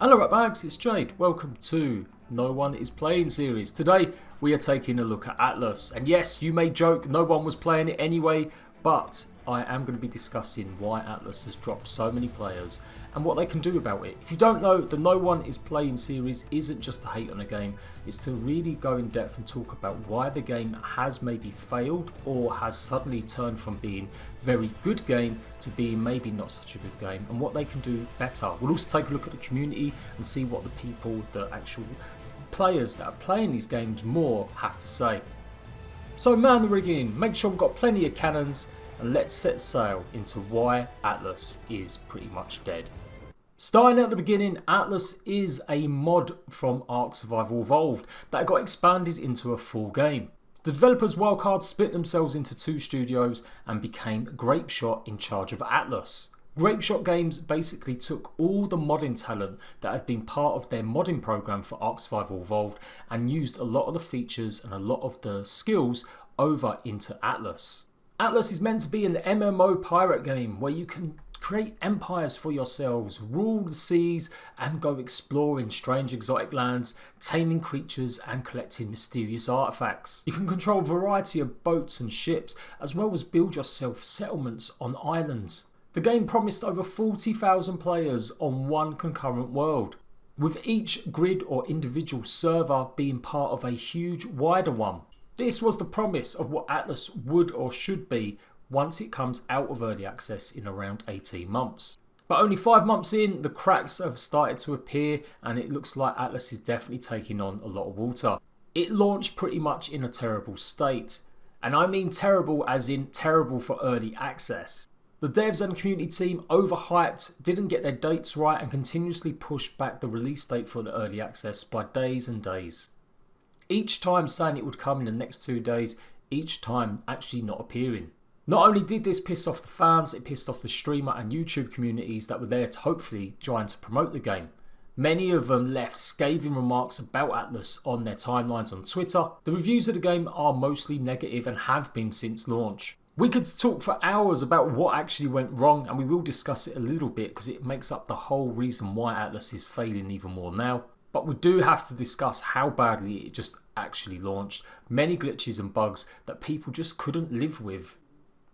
Hello right bags, it's Jade. Welcome to No One Is Playing series. Today we are taking a look at Atlas. And yes, you may joke, no one was playing it anyway, but I am going to be discussing why Atlas has dropped so many players and what they can do about it. If you don't know, the No One Is Playing series isn't just to hate on a game, it's to really go in depth and talk about why the game has maybe failed or has suddenly turned from being a very good game to being maybe not such a good game and what they can do better. We'll also take a look at the community and see what the people, the actual players that are playing these games more have to say. So man the rigging, make sure we've got plenty of cannons and let's set sail into why Atlas is pretty much dead. Starting at the beginning, Atlas is a mod from ARK Survival Evolved that got expanded into a full game. The developers Wildcard split themselves into two studios and became Grapeshot in charge of Atlas. Grapeshot Games basically took all the modding talent that had been part of their modding program for ARK Survival Evolved and used a lot of the features and a lot of the skills over into Atlas. Atlas is meant to be an MMO pirate game where you can create empires for yourselves, rule the seas and go exploring strange exotic lands, taming creatures and collecting mysterious artifacts. You can control a variety of boats and ships as well as build yourself settlements on islands. The game promised over 40,000 players on one concurrent world, with each grid or individual server being part of a huge wider one. This was the promise of what Atlas would or should be once it comes out of early access in around 18 months. But only 5 months in, the cracks have started to appear and it looks like Atlas is definitely taking on a lot of water. It launched pretty much in a terrible state, and I mean terrible as in terrible for early access. The devs and community team overhyped, didn't get their dates right and continuously pushed back the release date for the early access by days and days. Each time saying it would come in the next 2 days, each time actually not appearing. Not only did this piss off the fans, it pissed off the streamer and YouTube communities that were there to hopefully trying to promote the game. Many of them left scathing remarks about Atlas on their timelines on Twitter. The reviews of the game are mostly negative and have been since launch. We could talk for hours about what actually went wrong and we will discuss it a little bit because it makes up the whole reason why Atlas is failing even more now. But we do have to discuss how badly it just actually launched. Many glitches and bugs that people just couldn't live with.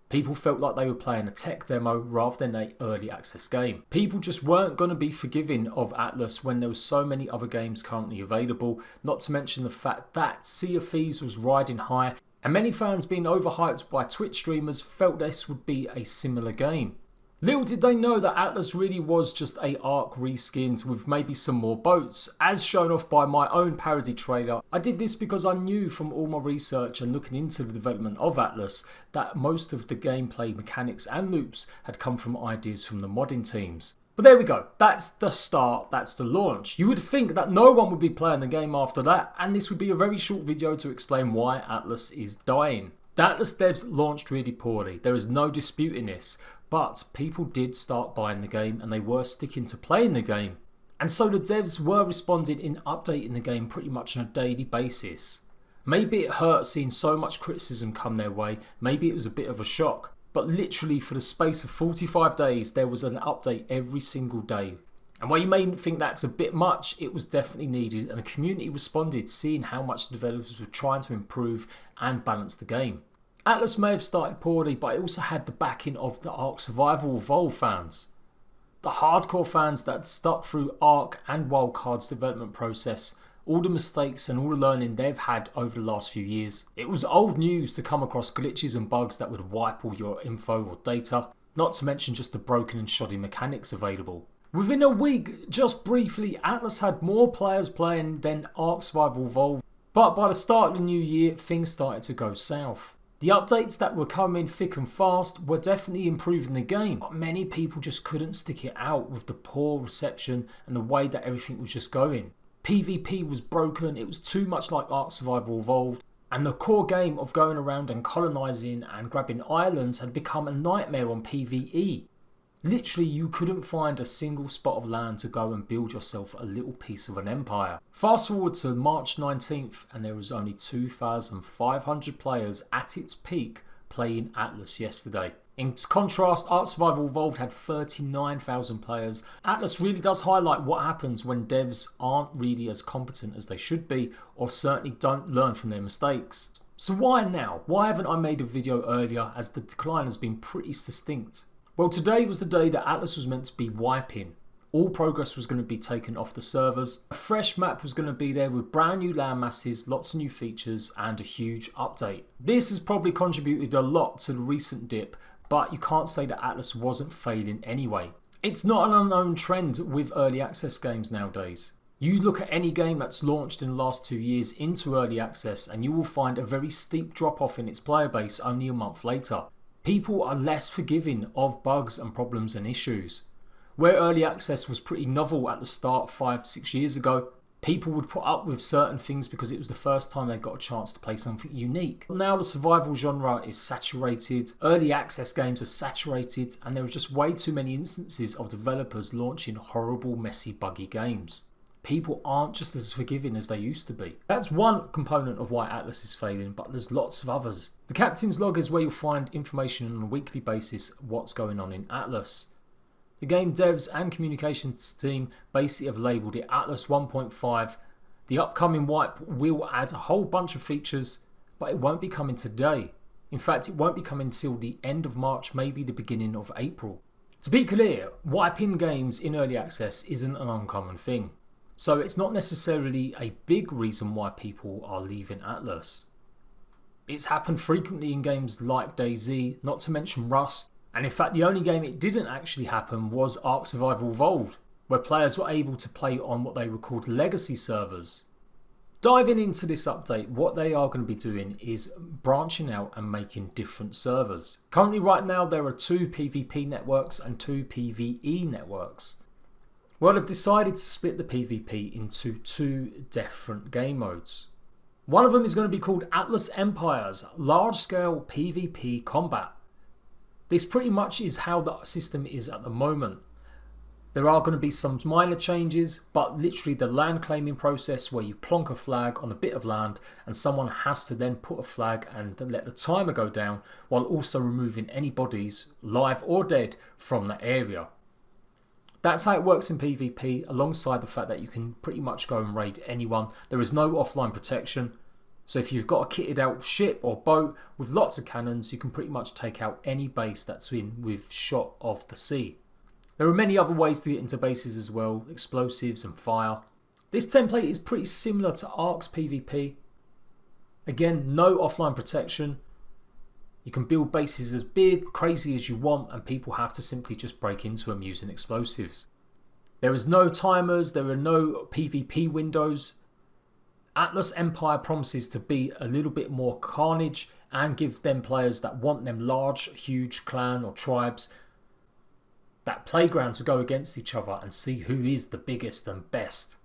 People felt like they were playing a tech demo rather than an early access game. People just weren't going to be forgiving of Atlas when there were so many other games currently available, not to mention the fact that Sea of Thieves was riding high and many fans being overhyped by Twitch streamers felt this would be a similar game. Little did they know that Atlas really was just a ARK reskinned with maybe some more boats, as shown off by my own parody trailer. I did this because I knew from all my research and looking into the development of Atlas that most of the gameplay mechanics and loops had come from ideas from the modding teams. But there we go, that's the start, that's the launch. You would think that no one would be playing the game after that, and this would be a very short video to explain why Atlas is dying. The Atlas devs launched really poorly, there is no disputing this. But people did start buying the game and they were sticking to playing the game. And so the devs were responding in updating the game pretty much on a daily basis. Maybe it hurt seeing so much criticism come their way, maybe it was a bit of a shock. But literally for the space of 45 days there was an update every single day. And while you may think that's a bit much, it was definitely needed and the community responded seeing how much the developers were trying to improve and balance the game. Atlas may have started poorly, but it also had the backing of the ARK Survival Evolved fans. The hardcore fans that stuck through ARK and Wildcard's development process, all the mistakes and all the learning they've had over the last few years. It was old news to come across glitches and bugs that would wipe all your info or data, not to mention just the broken and shoddy mechanics available. Within a week, just briefly, Atlas had more players playing than ARK Survival Evolved, but by the start of the new year, things started to go south. The updates that were coming thick and fast were definitely improving the game, but many people just couldn't stick it out with the poor reception and the way that everything was just going. PvP was broken, it was too much like ARK Survival Evolved, and the core game of going around and colonising and grabbing islands had become a nightmare on PvE. Literally you couldn't find a single spot of land to go and build yourself a little piece of an empire. Fast forward to March 19th and there was only 2,500 players at its peak playing Atlas yesterday. In contrast, Ark Survival Evolved had 39,000 players. Atlas really does highlight what happens when devs aren't really as competent as they should be, or certainly don't learn from their mistakes. So why now? Why haven't I made a video earlier, as the decline has been pretty distinct? Well, today was the day that Atlas was meant to be wiping. All progress was going to be taken off the servers. A fresh map was going to be there with brand new land masses, lots of new features and a huge update. This has probably contributed a lot to the recent dip, but you can't say that Atlas wasn't failing anyway. It's not an unknown trend with early access games nowadays. You look at any game that's launched in the last 2 years into early access and you will find a very steep drop off in its player base only a month later. People are less forgiving of bugs and problems and issues. Where early access was pretty novel at the start 5-6 years ago, people would put up with certain things because it was the first time they got a chance to play something unique. Now the survival genre is saturated, early access games are saturated, and there are just way too many instances of developers launching horrible, messy, buggy games. People aren't just as forgiving as they used to be. That's one component of why Atlas is failing, but there's lots of others. The Captain's Log is where you'll find information on a weekly basis what's going on in Atlas. The game devs and communications team basically have labelled it Atlas 1.5. The upcoming wipe will add a whole bunch of features, but it won't be coming today. In fact, it won't be coming until the end of March, maybe the beginning of April. To be clear, wiping games in early access isn't an uncommon thing. So it's not necessarily a big reason why people are leaving Atlas. It's happened frequently in games like DayZ, not to mention Rust. And in fact, the only game it didn't actually happen was Ark Survival Evolved, where players were able to play on what they were called legacy servers. Diving into this update, what they are going to be doing is branching out and making different servers. Currently right now there are 2 PvP networks and 2 PvE networks. Well, they've decided to split the PvP into 2 different game modes. One of them is going to be called Atlas Empires, large scale PvP combat. This pretty much is how the system is at the moment. There are going to be some minor changes, but literally the land claiming process where you plonk a flag on a bit of land and someone has to then put a flag and let the timer go down while also removing any bodies, live or dead, from that area. That's how it works in PvP, alongside the fact that you can pretty much go and raid anyone. There is no offline protection. So if you've got a kitted out ship or boat with lots of cannons, you can pretty much take out any base that's with shot of the sea. There are many other ways to get into bases as well, explosives and fire. This template is pretty similar to Ark's PvP. Again, no offline protection. You can build bases as big, crazy as you want, and people have to simply just break into them using explosives. There is no timers, there are no PvP windows. Atlas Empire promises to be a little bit more carnage and give them players that want them large, huge clan or tribes that playground to go against each other and see who is the biggest and best.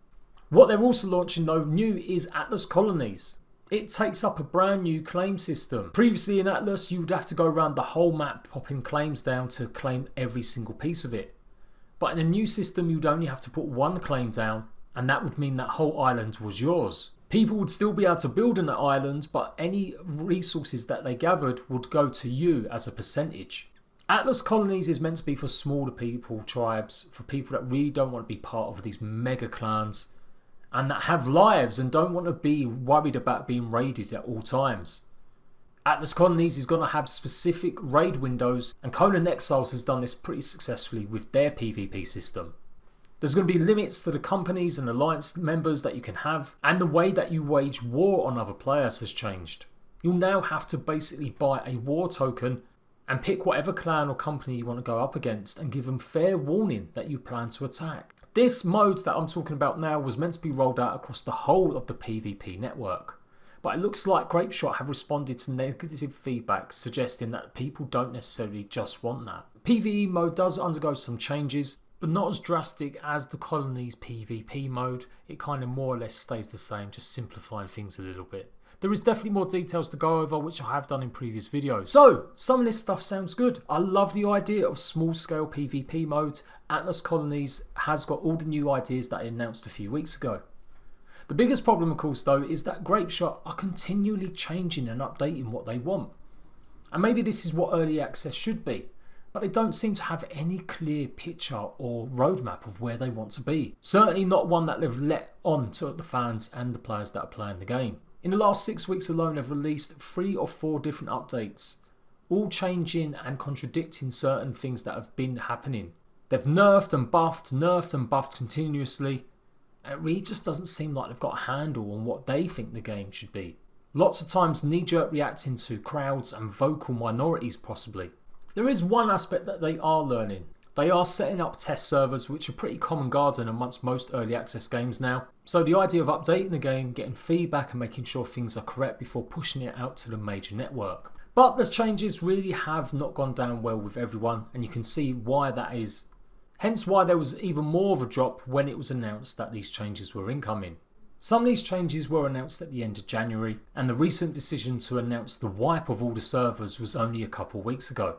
What they're also launching though new is Atlas Colonies. It takes up a brand new claim system. Previously in Atlas you would have to go around the whole map popping claims down to claim every single piece of it. But in a new system you'd only have to put one claim down, and that would mean that whole island was yours. People would still be able to build on that island, but any resources that they gathered would go to you as a percentage. Atlas Colonies is meant to be for smaller people, tribes, for people that really don't want to be part of these mega clans and that have lives and don't want to be worried about being raided at all times. Atlas Colonies is going to have specific raid windows, and Conan Exiles has done this pretty successfully with their PvP system. There's going to be limits to the companies and alliance members that you can have, and the way that you wage war on other players has changed. You'll now have to basically buy a war token and pick whatever clan or company you want to go up against and give them fair warning that you plan to attack. This mode that I'm talking about now was meant to be rolled out across the whole of the PvP network, but it looks like Grapeshot have responded to negative feedback suggesting that people don't necessarily just want that. PvE mode does undergo some changes, but not as drastic as the Colonies PvP mode. It kind of more or less stays the same, just simplifying things a little bit. There is definitely more details to go over, which I have done in previous videos. So, some of this stuff sounds good. I love the idea of small scale PvP mode. Atlas Colonies has got all the new ideas that I announced a few weeks ago. The biggest problem of course though is that Grapeshot are continually changing and updating what they want. And maybe this is what early access should be, but they don't seem to have any clear picture or roadmap of where they want to be. Certainly not one that they've let on to the fans and the players that are playing the game. In the last 6 weeks alone, they've released 3 or 4 different updates, all changing and contradicting certain things that have been happening. They've nerfed and buffed continuously, and it really just doesn't seem like they've got a handle on what they think the game should be. Lots of times knee-jerk reacting to crowds and vocal minorities possibly. There is one aspect that they are learning. They are setting up test servers, which are pretty common garden amongst most early access games now. So the idea of updating the game, getting feedback and making sure things are correct before pushing it out to the major network. But the changes really have not gone down well with everyone, and you can see why that is. Hence why there was even more of a drop when it was announced that these changes were incoming. Some of these changes were announced at the end of January, and the recent decision to announce the wipe of all the servers was only a couple of weeks ago.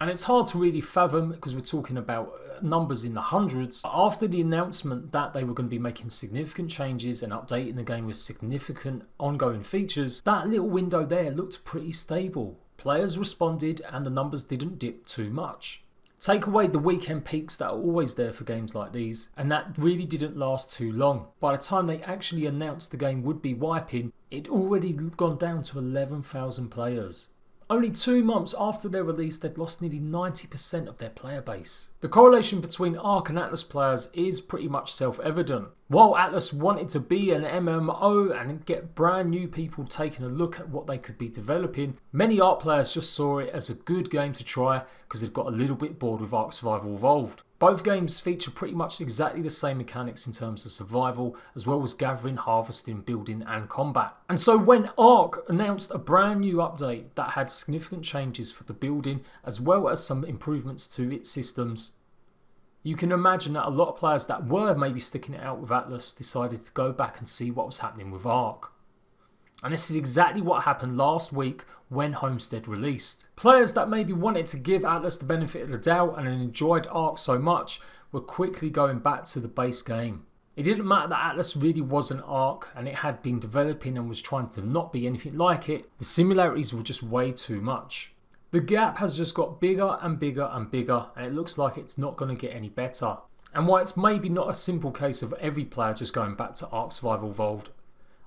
And it's hard to really fathom because we're talking about numbers in the hundreds. After the announcement that they were going to be making significant changes and updating the game with significant ongoing features, that little window there looked pretty stable. Players responded and the numbers didn't dip too much. Take away the weekend peaks that are always there for games like these, and that really didn't last too long. By the time they actually announced the game would be wiping, it'd already gone down to 11,000 players. Only 2 months after their release, they'd lost nearly 90% of their player base. The correlation between ARK and Atlas players is pretty much self-evident. While Atlas wanted to be an MMO and get brand new people taking a look at what they could be developing, many ARK players just saw it as a good game to try because they've got a little bit bored with ARK Survival Evolved. Both games feature pretty much exactly the same mechanics in terms of survival, as well as gathering, harvesting, building and combat. And so when ARK announced a brand new update that had significant changes for the building as well as some improvements to its systems, you can imagine that a lot of players that were maybe sticking it out with Atlas decided to go back and see what was happening with ARK. And this is exactly what happened last week when Homestead released. Players that maybe wanted to give Atlas the benefit of the doubt and enjoyed ARK so much were quickly going back to the base game. It didn't matter that Atlas really wasn't ARK and it had been developing and was trying to not be anything like it. The similarities were just way too much. The gap has just got bigger and bigger and bigger, and it looks like it's not going to get any better. And while it's maybe not a simple case of every player just going back to ARK Survival Evolved,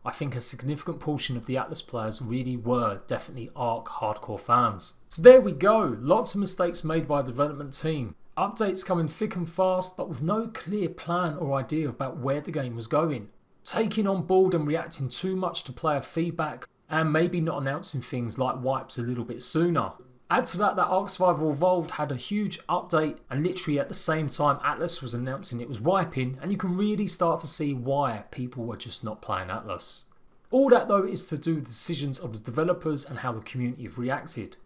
I think a significant portion of the Atlas players really were definitely ARK hardcore fans. So there we go, lots of mistakes made by the development team. Updates coming thick and fast, but with no clear plan or idea about where the game was going. Taking on board and reacting too much to player feedback, and maybe not announcing things like wipes a little bit sooner. Add to that ARK Survival Evolved had a huge update, and literally at the same time Atlas was announcing it was wiping, and you can really start to see why people were just not playing Atlas. All that though is to do with the decisions of the developers and how the community have reacted.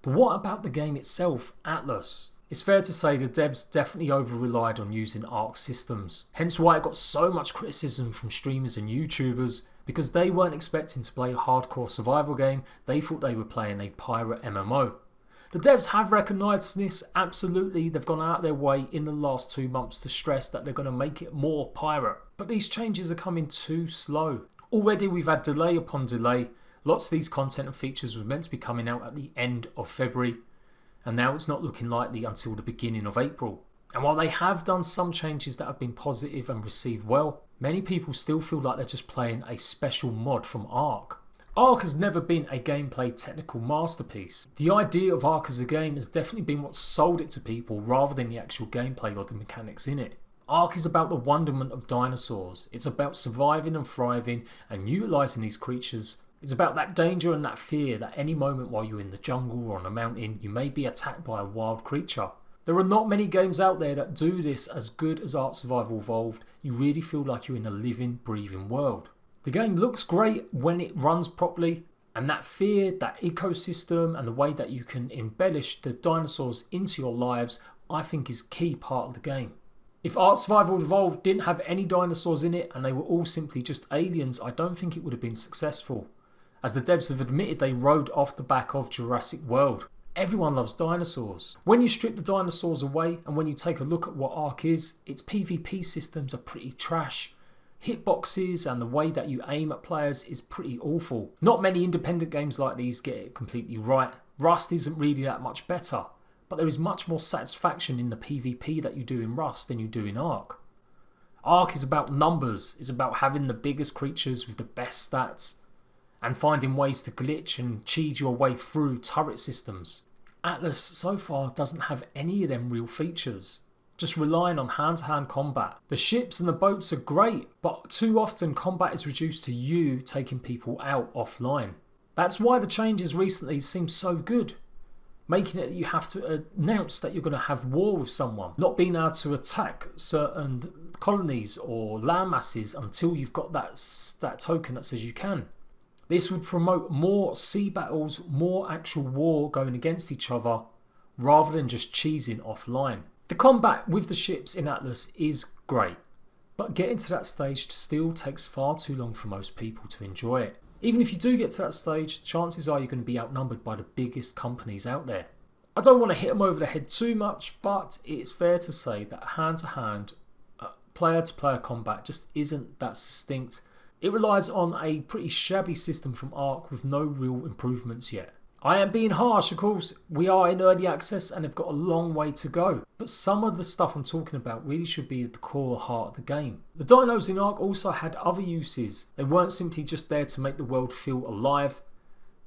But what about the game itself, Atlas? It's fair to say the devs definitely over-relied on using ARK systems, hence why it got so much criticism from streamers and YouTubers, because they weren't expecting to play a hardcore survival game, they thought they were playing a pirate MMO. The devs have recognised this, absolutely, they've gone out of their way in the last 2 months to stress that they're going to make it more pirate. But these changes are coming too slow. Already we've had delay upon delay, lots of these content and features were meant to be coming out at the end of February, and now it's not looking likely until the beginning of April. And while they have done some changes that have been positive and received well, many people still feel like they're just playing a special mod from ARK. ARK has never been a gameplay technical masterpiece. The idea of ARK as a game has definitely been what sold it to people rather than the actual gameplay or the mechanics in it. ARK is about the wonderment of dinosaurs. It's about surviving and thriving and utilising these creatures. It's about that danger and that fear that any moment while you're in the jungle or on a mountain you may be attacked by a wild creature. There are not many games out there that do this as good as ARK Survival Evolved. You really feel like you're in a living, breathing world. The game looks great when it runs properly, and that fear, that ecosystem and the way that you can embellish the dinosaurs into your lives, I think is a key part of the game. If ARK Survival Evolved didn't have any dinosaurs in it and they were all simply just aliens, I don't think it would have been successful. As the devs have admitted, they rode off the back of Jurassic World. Everyone loves dinosaurs. When you strip the dinosaurs away and when you take a look at what ARK is, its PvP systems are pretty trash. Hitboxes and the way that you aim at players is pretty awful. Not many independent games like these get it completely right. Rust isn't really that much better, but there is much more satisfaction in the PvP that you do in Rust than you do in ARK. ARK is about numbers, it's about having the biggest creatures with the best stats, and finding ways to glitch and cheese your way through turret systems. Atlas so far doesn't have any of them real features, just relying on hand-to-hand combat. The ships and the boats are great, but too often combat is reduced to you taking people out offline. That's why the changes recently seem so good, making it that you have to announce that you're going to have war with someone, not being able to attack certain colonies or land masses until you've got that token that says you can. This would promote more sea battles, more actual war going against each other, rather than just cheesing offline. The combat with the ships in Atlas is great, but getting to that stage still takes far too long for most people to enjoy it. Even if you do get to that stage, chances are you're going to be outnumbered by the biggest companies out there. I don't want to hit them over the head too much, but it's fair to say that hand-to-hand, player-to-player combat just isn't that distinct. It relies on a pretty shabby system from ARK with no real improvements yet. I am being harsh, of course. We are in early access and have got a long way to go. But some of the stuff I'm talking about really should be at the core heart of the game. The dinos in ARK also had other uses. They weren't simply just there to make the world feel alive.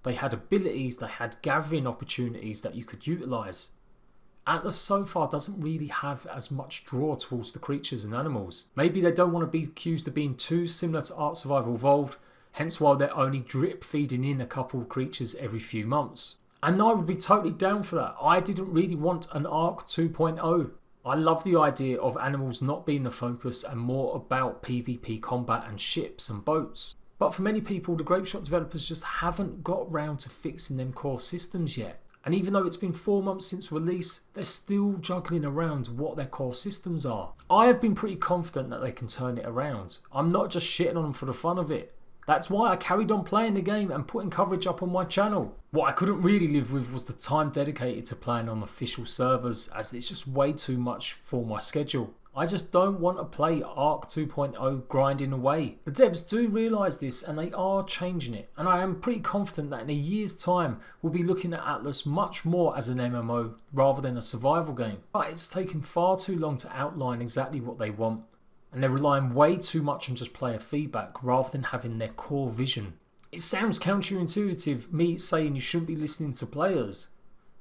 They had abilities, they had gathering opportunities that you could utilise. Atlas so far doesn't really have as much draw towards the creatures and animals. Maybe they don't want to be accused of being too similar to Ark Survival Evolved, hence why they're only drip feeding in a couple of creatures every few months. And I would be totally down for that. I didn't really want an ARK 2.0. I love the idea of animals not being the focus and more about PvP combat and ships and boats. But for many people, the grapeshot developers just haven't got round to fixing them core systems yet. And even though it's been 4 months since release, they're still juggling around what their core systems are. I have been pretty confident that they can turn it around. I'm not just shitting on them for the fun of it. That's why I carried on playing the game and putting coverage up on my channel. What I couldn't really live with was the time dedicated to playing on official servers, as it's just way too much for my schedule. I just don't want to play ARK 2.0 grinding away. The devs do realise this and they are changing it, and I am pretty confident that in a year's time we'll be looking at Atlas much more as an MMO rather than a survival game. But it's taken far too long to outline exactly what they want, and they're relying way too much on just player feedback rather than having their core vision. It sounds counterintuitive, me saying you shouldn't be listening to players,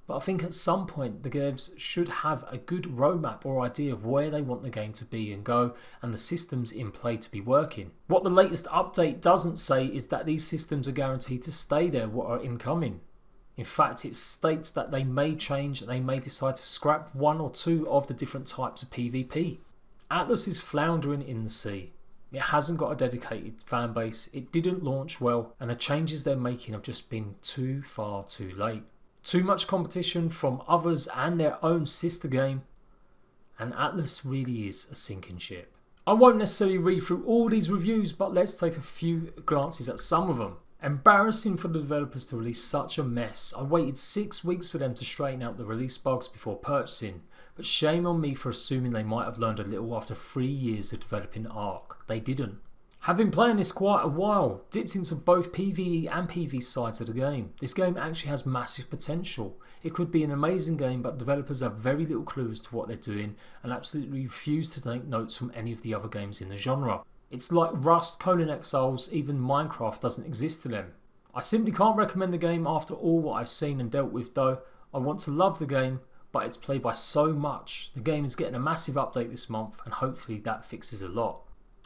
but I think at some point the devs should have a good roadmap or idea of where they want the game to be and go, and the systems in play to be working. What the latest update doesn't say is that these systems are guaranteed to stay there what are incoming. In fact, it states that they may change and they may decide to scrap 1 or 2 of the different types of PvP. Atlas is floundering in the sea. It hasn't got a dedicated fan base, it didn't launch well, and the changes they're making have just been too far too late. Too much competition from others and their own sister game, and Atlas really is a sinking ship. I won't necessarily read through all these reviews, but let's take a few glances at some of them. Embarrassing for the developers to release such a mess. I waited 6 weeks for them to straighten out the release bugs before purchasing, but shame on me for assuming they might have learned a little after 3 years of developing ARK. They didn't. Have been playing this quite a while, dipped into both PvE and PvP sides of the game. This game actually has massive potential. It could be an amazing game, but developers have very little clues to what they're doing and absolutely refuse to take notes from any of the other games in the genre. It's like Rust, Conan Exiles, even Minecraft doesn't exist to them. I simply can't recommend the game after all what I've seen and dealt with though. I want to love the game, but it's played by so much. The game is getting a massive update this month and hopefully that fixes a lot.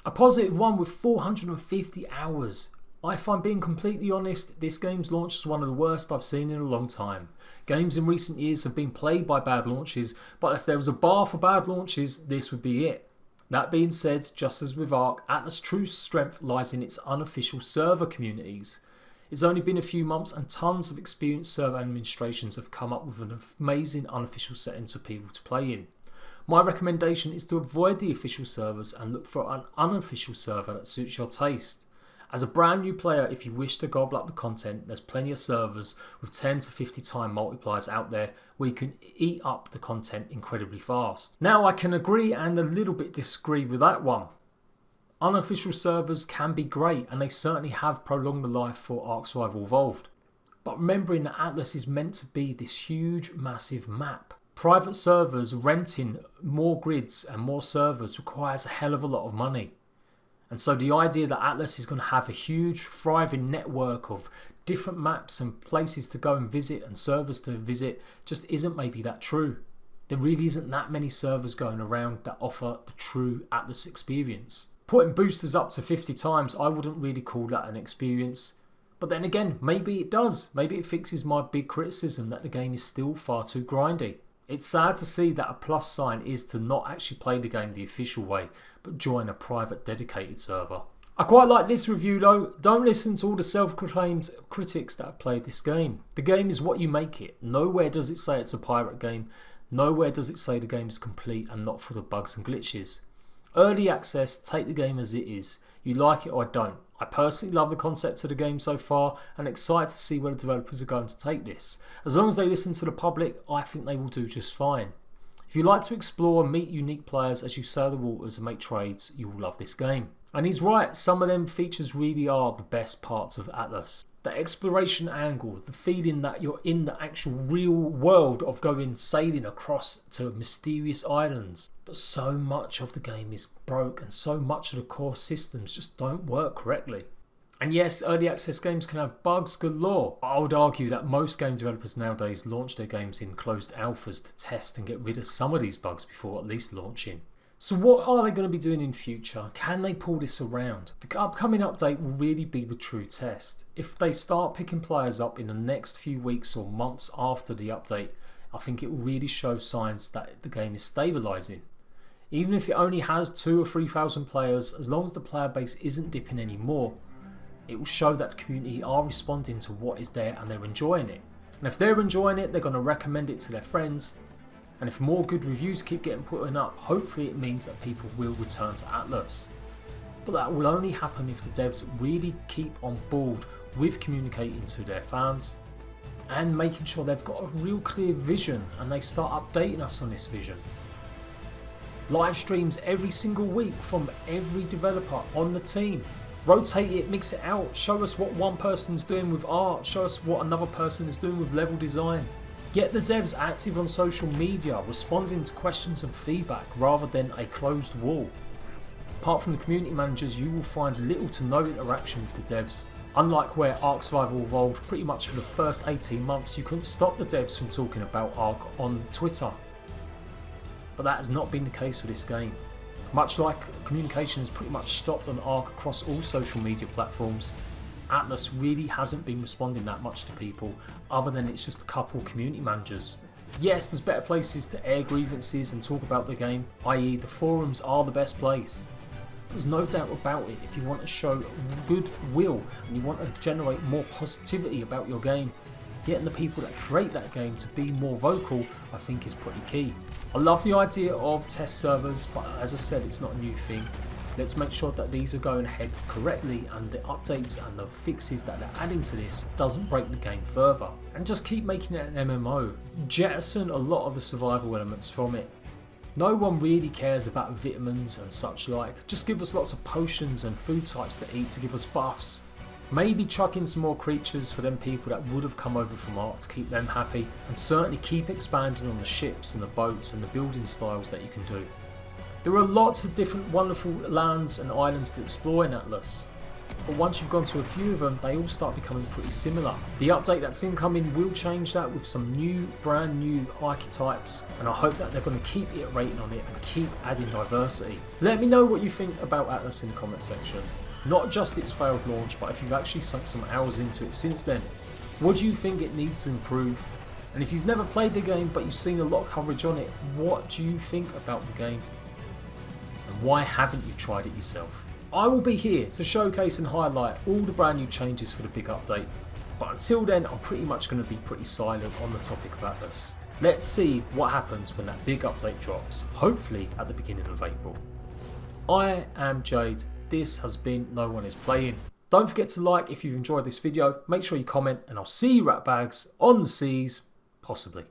A positive one with 450 hours. If I'm being completely honest, this game's launch is one of the worst I've seen in a long time. Games in recent years have been plagued by bad launches, but if there was a bar for bad launches, this would be it. That being said, just as with ARK, Atlas' true strength lies in its unofficial server communities. It's only been a few months and tons of experienced server administrations have come up with an amazing unofficial settings for people to play in. My recommendation is to avoid the official servers and look for an unofficial server that suits your taste. As a brand new player, if you wish to gobble up the content, there's plenty of servers with 10 to 50 time multipliers out there where you can eat up the content incredibly fast. Now I can agree and a little bit disagree with that one. Unofficial servers can be great and they certainly have prolonged the life for ARK Survival Evolved. But remembering that Atlas is meant to be this huge, massive map. Private servers renting more grids and more servers requires a hell of a lot of money. And so the idea that Atlas is going to have a huge, thriving network of different maps and places to go and visit and servers to visit just isn't maybe that true. There really isn't that many servers going around that offer the true Atlas experience. Putting boosters up to 50 times, I wouldn't really call that an experience. But then again, maybe it does. Maybe it fixes my big criticism that the game is still far too grindy. It's sad to see that a plus sign is to not actually play the game the official way, but join a private dedicated server. I quite like this review though. Don't listen to all the self-proclaimed critics that have played this game. The game is what you make it. Nowhere does it say it's a pirate game. Nowhere does it say the game is complete and not full of bugs and glitches. Early access, take the game as it is. You like it or don't. I personally love the concept of the game so far and excited to see where the developers are going to take this. As long as they listen to the public, I think they will do just fine. If you like to explore and meet unique players as you sail the waters and make trades, you will love this game. And he's right, some of them features really are the best parts of Atlas. The exploration angle, the feeling that you're in the actual real world of going sailing across to mysterious islands. But so much of the game is broke and so much of the core systems just don't work correctly. And yes, early access games can have bugs galore. I would argue that most game developers nowadays launch their games in closed alphas to test and get rid of some of these bugs before at least launching. So what are they going to be doing in future? Can they pull this around? The upcoming update will really be the true test. If they start picking players up in the next few weeks or months after the update, I think it will really show signs that the game is stabilising. Even if it only has 2,000 or 3,000 players, as long as the player base isn't dipping anymore, it will show that the community are responding to what is there and they're enjoying it. And if they're enjoying it, they're going to recommend it to their friends. And if more good reviews keep getting put up, hopefully it means that people will return to Atlas. But that will only happen if the devs really keep on board with communicating to their fans and making sure they've got a real clear vision and they start updating us on this vision. Live streams every single week from every developer on the team. Rotate it, mix it out, show us what one person's doing with art, show us what another person is doing with level design. Get the devs active on social media, responding to questions and feedback rather than a closed wall. Apart from the community managers, you will find little to no interaction with the devs. Unlike where ARK Survival evolved, pretty much for the first 18 months you couldn't stop the devs from talking about ARK on Twitter. But that has not been the case with this game. Much like communication has pretty much stopped on ARK across all social media platforms, Atlas really hasn't been responding that much to people, other than it's just a couple community managers. Yes, there's better places to air grievances and talk about the game, i.e. the forums are the best place. There's no doubt about it. If you want to show goodwill and you want to generate more positivity about your game, getting the people that create that game to be more vocal, I think is pretty key. I love the idea of test servers, but as I said, it's not a new thing. Let's make sure that these are going ahead correctly and the updates and the fixes that they're adding to this doesn't break the game further. And just keep making it an MMO. Jettison a lot of the survival elements from it. No one really cares about vitamins and such like. Just give us lots of potions and food types to eat to give us buffs. Maybe chuck in some more creatures for them people that would have come over from ARK to keep them happy. And certainly keep expanding on the ships and the boats and the building styles that you can do. There are lots of different wonderful lands and islands to explore in Atlas, but once you've gone to a few of them, they all start becoming pretty similar. The update that's incoming will change that with some brand new archetypes, and I hope that they're going to keep iterating on it and keep adding diversity. Let me know what you think about Atlas in the comment section. Not just its failed launch, but if you've actually sunk some hours into it since then. What do you think it needs to improve? And if you've never played the game but you've seen a lot of coverage on it, what do you think about the game? And why haven't you tried it yourself? I will be here to showcase and highlight all the brand new changes for the big update, but until then I'm pretty much going to be pretty silent on the topic of Atlas. Let's see what happens when that big update drops, hopefully at the beginning of April. I am Jade, this has been No One Is Playing. Don't forget to like if you've enjoyed this video, make sure you comment, and I'll see you ratbags on the seas, possibly.